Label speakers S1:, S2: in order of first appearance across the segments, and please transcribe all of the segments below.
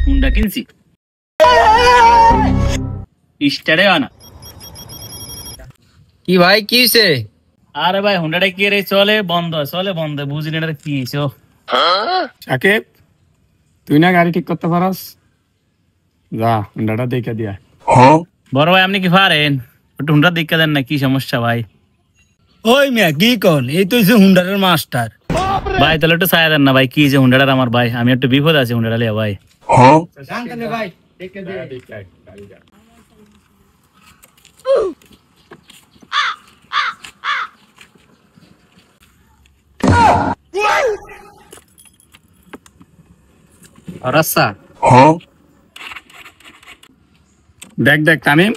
S1: Honda কিনছি স্টারে আনা।
S2: কি ভাই কি হইছে?
S1: আরে ভাই হুন্ডাটা কি রে চলে বন্ধ বুঝিনি এটা কি হইছে।
S3: সাকিব, তুই না গাড়ি ঠিক করতে পারস, যা হুন্ডাটা দেখে দিয়া।
S1: বড় ভাই আপনি কি পারেন? একটু হুন্ডা দেখা দেন না, কি সমস্যা ভাই?
S2: ওই মিয়া কি কন, এই তো হইছে হুন্ডারের মাস্টার।
S1: ভাই তাহলে একটু ছায়া দেন না ভাই, কি যে হুন্ডাটার আমার ভাই, আমি একটু বিপদ আছি হুন্ডাটা লিয়া ভাই।
S2: ভাই
S3: রাস্তা দেখ দেখ তামিম,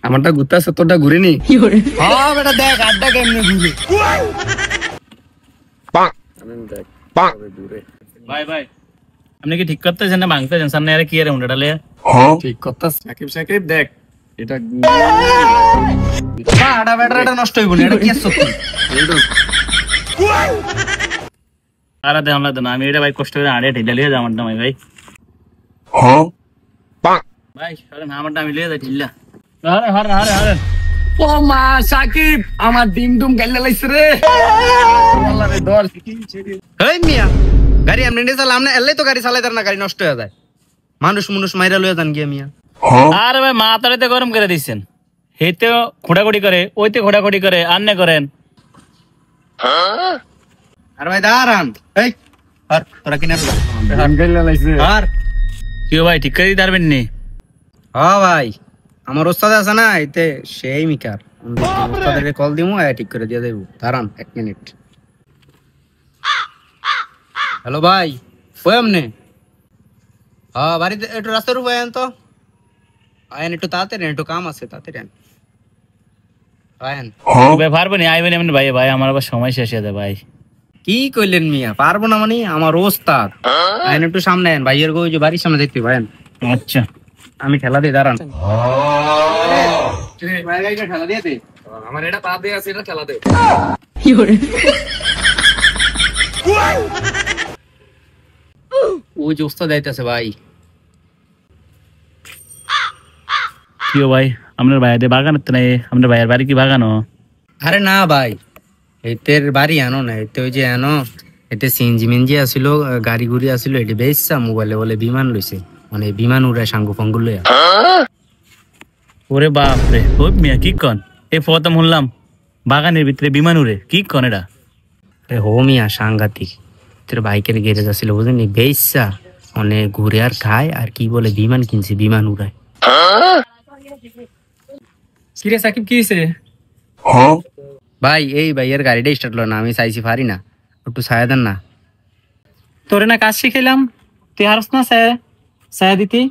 S3: আমারটা ঘুরতে আসছে, তোরটা ঘুরিনি।
S2: হ্যাঁ বেটা দেখ আড্ডা কেমনে ঘুরে।
S1: ভাই ভাই আপনি কি ঠিক করতেছেন না ভাঙতেছেন? সামনে আরে কি রে হুন্ডাটা লিয়া?
S3: ঠিক করতাস সাকিব, সাকিব দেখ এটা
S2: আডা ব্যাটারিটা নষ্ট হইব না, এটা কি সত্যি?
S1: আরে দেন না আমি এটা ভাই কষ্ট করে আড়ে ঢিলা লিয়ে যাবার না ভাই। ভাই সরেন আমারটা আমি লিয়ে যাই ঢিলা। আরে হরে হরে হরে
S3: ও মা সাকিব, আমার ডিম ডুম গাইলা লাইছে রে। আল্লাহ রে দল
S2: এই মিয়া গাড়ি এমনি নিয়ে চালাম না, এলাই তো গাড়ি চালাই তার না, গাড়ি নষ্ট হয়ে যায়। মানুষ মাইরা লইয়া যান গিয়া মিয়া।
S1: আরে ভাই মাথাটাতে গরম করে দিচ্ছেন, হেতে খোঁড়াখুড়ি করে ওইতে খোঁড়াখুড়ি করে আন্নে করেন।
S2: আর ভাই দাঁড়ান, এই আর তোরা কিনার
S3: ডিম গাইলা লাইছে।
S2: আর
S1: কি ভাই ঠিক করে দিতে পারবেন নি?
S2: হ্যাঁ ভাই আমার ওস্তাদ আছে না, এতে সেই মিকার ওস্তাদের কল দিমু, ঠিক করে দিয়ে দেবো। দাঁড়ান 1 মিনিট। হ্যালো ভাই, ওই আমনে? হ্যাঁ বাড়িতে একটু রাস্তার উপরে আয়েন তো, আয়েন একটু তাড়াতাড়ি, একটু কাম আছে, তাড়াতাড়ি আয়েন।
S1: ভাই পারবো নি আইবেন এমনি ভাই, ভাই আমার আবার সময় শেষ হয়ে যায় ভাই।
S2: কি কইলেন মিয়া, পারবো না মানে? আমার ওস্তাদ। আয়েন একটু সামনে আয়েন, ভাইয়ের গো যে বাড়ির সামনে দেখতে ভাই।
S1: আচ্ছা
S2: আমি খেলা দিই, দাঁড়ান।
S3: খেলা দিয়ে দে, আমার এটা পা দিয়ে আছে, এটা খেলা দে।
S2: ওই যে ওস্তাদ যাইতেছে ভাই।
S1: কি ভাই আপনার ভাইয়াদের বাগান তো নাই? আপনার ভাইয়ের বাড়ি কি বাগানো?
S2: আরে না ভাই, এতের বাড়ি আনো না, এতে ওই যে আনো, এতে সিনজি মিনজি আসিল, গাড়ি গুড়ি আসিল, এটি বেচছা মোবাইলে বলে বিমান লইছে, মানে বিমান উড়ায় সাঙ্গু ফাঙ্গু লইয়া।
S1: ওরে বাপ রে, ও মিয়া কি কন? এই প্রথম শুনলাম বাগানের ভিতরে বিমান উড়ে, কি কন এটা?
S2: হো মিয়া সাংঘাতিক, তোর বাইকের গ্যারেজ আসিল বুঝলি, বেচছা মানে ঘুরে আর খায়, আর কি বলে বিমান কিনছে, বিমান উড়ায়।
S3: কিরে সাকিব কি হইছে?
S2: ভাই এই ভাইয়ের গাড়িটা স্টার্ট হলো না, আমি চাইছি পারি না, একটু ছায়া দেন না।
S3: তোরে না কাজ শিখাইলাম, তুই হারস না ছায়া দিতি?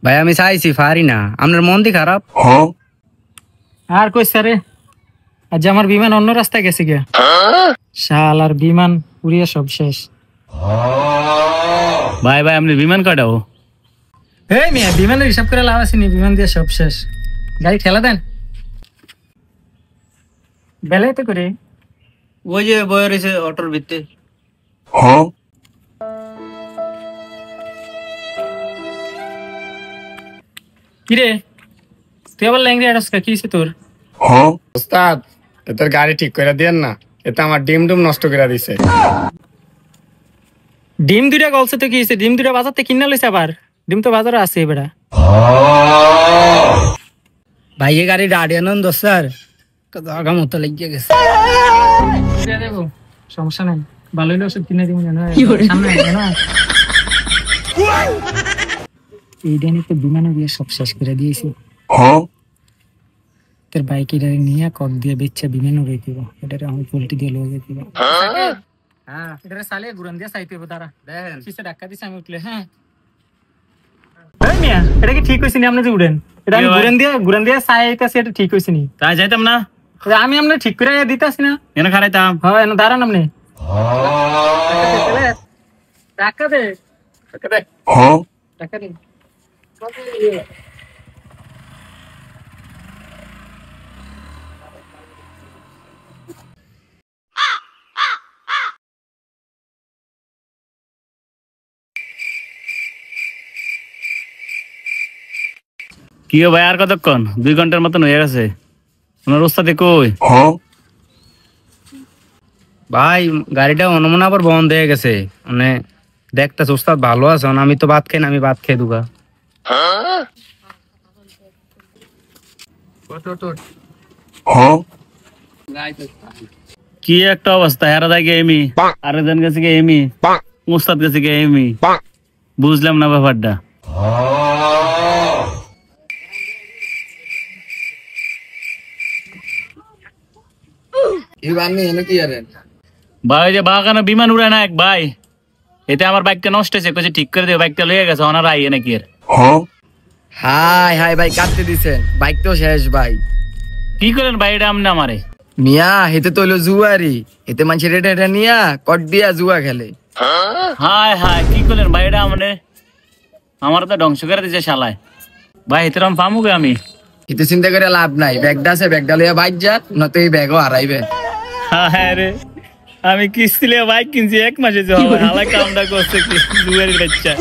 S2: ভাই আমি চাইছি পারি না, আপনার মন দি খারাপ।
S3: আর কইস রে, আজ আমার বিমান অন্য রাস্তায় গেছে গিয়া, শালার বিমান উড়িয়ে সব শেষ।
S1: ভাই ভাই আপনি বিমান কাটাও?
S3: এই মিয়া বিমানের হিসাব করে লাভ আসেনি, বিমান দিয়ে সব শেষ। গাড়ি ঠেলা দেন, বেলায় তো করে।
S2: ওই যে বয়ে রয়েছে অটোর ভিতরে।
S3: কিরে তুই আবার ল্যাংড়া আটসকা, কি হইছে তোর? ওস্তাদ তোর গাড়ি ঠিক করে দেন না, এতে আমার ডিম ডুম নষ্ট করে দিছে। ডিম দুইটা গলছে তো কি হইছে? ডিম দুইটা বাজারতে কিনা লইছে, আবার ডিম তো বাজারে আছে বেটা।
S2: ভাইয়ের গাড়ি ডাড়ি আনন্দ স্যার, জায়গা মতো লেগে গেছে।
S3: দেবো সমস্যা নাই, ভালো হইলে ওষুধ কিনে দিব। এই দিনে তো বিমানে দিয়ে সব শেষ করে দিয়েছি। তোর বাইক এটা নিয়ে কক দিয়ে বেচছে বিমান উড়ে দিব, এটা আমি পোল্ট্রি দিয়ে লয়ে দিব। হ্যাঁ এটা সালে গুরান দিয়ে চাইতে হবে, তারা দেখেন কিসে ধাক্কা দিছে আমি উঠলে। হ্যাঁ মিয়া এটা কি ঠিক হয়েছে নি? আপনি যে উড়েন এটা আমি গুরান দিয়ে চাইতেছি, এটা ঠিক হয়েছে নি?
S1: তাই যাইতাম না,
S3: আমি আপনি ঠিক করে দিতেছি না,
S1: এনে খারাইতাম।
S3: হ্যাঁ এনে দাঁড়ান আপনি, টাকা দে টাকা দে টাকা দে।
S1: কি ভাই আর কতক্ষণ? 2 ঘন্টার মতন হয়ে গেছে। ওনার ওস্তাদে কই?
S2: ভাই গাড়িটা অনমনে আবার বন্ধ হয়ে গেছে, মানে দেখতেছ ওস্তাদ ভালো আছে, আমি তো ভাত খাই না, আমি ভাত খেয়ে দুগা।
S1: কি একটা অবস্থা, হেরা দেয় এমি, আরেকজন গেছে কি এমি, ওস্তাদ গেছে কি এমি, বুঝলাম না ব্যাপারটা। ভাই যে বাগানে বিমান উড়ে না এক ভাই, এতে আমার বাইকটা নষ্ট হয়েছে, কইছে ঠিক করে দিও, বাইকটা লয়ে গেছে, ওনারা আইয়ে নাকি এর।
S4: হাই হাই ভাই কাটতে দিছেন, বাইক তো শেষ ভাই।
S1: কি করেন ভাই এটা আমনে আমারে?
S4: মিয়া হেতে তো হইলো জুয়ারি, এতে মানুষের এটা নিয়া কট দিয়া জুয়া খেলে।
S1: হায় হায় কি করলেন ভাই এটা আমনে? আমার তো ধ্বংস করে দিছে শালায়। ভাই এতে আমি পামুকে আমি?
S4: এতে চিন্তা করে লাভ নাই, ব্যাগটা আছে ব্যাগটা লইয়া বাইক যাক, নয়তো এই ব্যাগও হারাইবে।
S1: হ্যাঁ রে, আমি কিস্তি লিয়ে বাইক কিনছি 1 মাসে, যে হালাই কামটা করছে কি জুয়ের বাচ্চা।